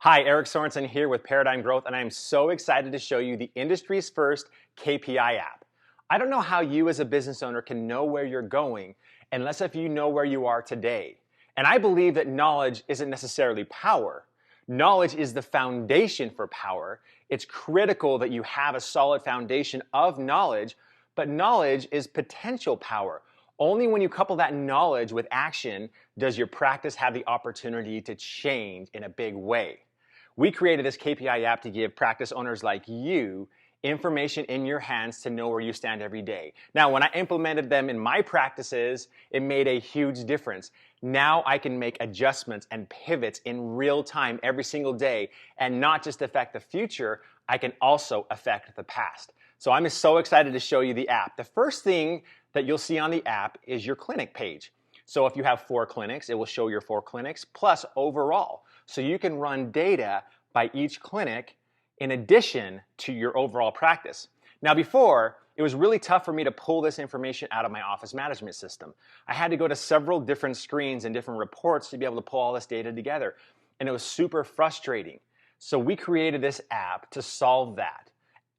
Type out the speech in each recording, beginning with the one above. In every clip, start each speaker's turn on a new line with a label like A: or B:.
A: Hi, Eric Sorensen here with Paradigm Growth, and I am so excited to show you the industry's first KPI app. I don't know how you as a business owner can know where you're going unless if you know where you are today. And I believe that knowledge isn't necessarily power. Knowledge is the foundation for power. It's critical that you have a solid foundation of knowledge, but knowledge is potential power. Only when you couple that knowledge with action does your practice have the opportunity to change in a big way. We created this KPI app to give practice owners like you information in your hands to know where you stand every day. Now, when I implemented them in my practices, it made a huge difference. Now I can make adjustments and pivots in real time every single day and not just affect the future, I can also affect the past. So I'm so excited to show you the app. The first thing that you'll see on the app is your clinic page. So if you have 4 clinics, it will show your 4 clinics plus overall. So you can run data by each clinic in addition to your overall practice. Now before, it was really tough for me to pull this information out of my office management system. I had to go to several different screens and different reports to be able to pull all this data together. And it was super frustrating. So we created this app to solve that.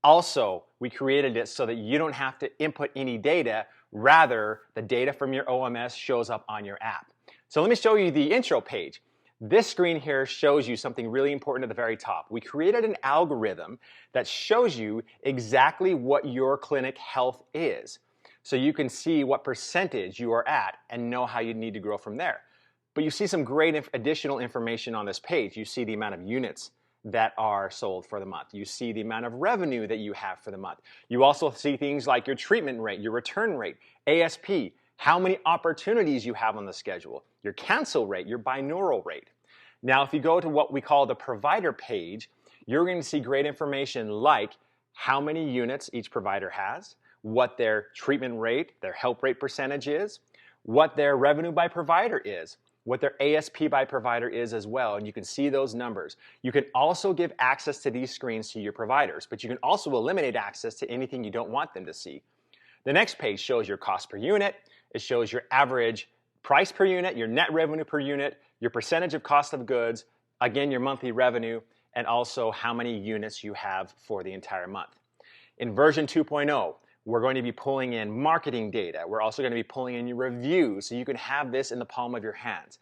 A: Also, we created it so that you don't have to input any data. Rather, the data from your OMS shows up on your app. So let me show you the intro page. This screen here shows you something really important at the very top. We created an algorithm that shows you exactly what your clinic health is. So you can see what percentage you are at and know how you need to grow from there. But you see some great additional information on this page. You see the amount of units that are sold for the month. You see the amount of revenue that you have for the month. You also see things like your treatment rate, your return rate, ASP, how many opportunities you have on the schedule, your cancel rate, your binaural rate. Now, if you go to what we call the provider page, you're going to see great information like how many units each provider has, what their treatment rate, their help rate percentage is, what their revenue by provider is, what their ASP by provider is as well, and you can see those numbers. You can also give access to these screens to your providers, but you can also eliminate access to anything you don't want them to see. The next page shows your cost per unit. It shows your average price per unit, your net revenue per unit, your percentage of cost of goods, again, your monthly revenue, and also how many units you have for the entire month. In version 2.0, we're going to be pulling in marketing data. We're also going to be pulling in your reviews so you can have this in the palm of your hands.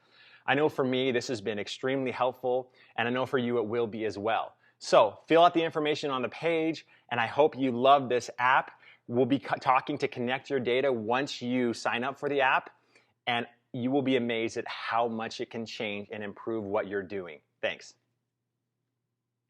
A: I know for me, this has been extremely helpful, and I know for you it will be as well. So fill out the information on the page, and I hope you love this app. We'll be talking to connect your data once you sign up for the app, and you will be amazed at how much it can change and improve what you're doing. Thanks.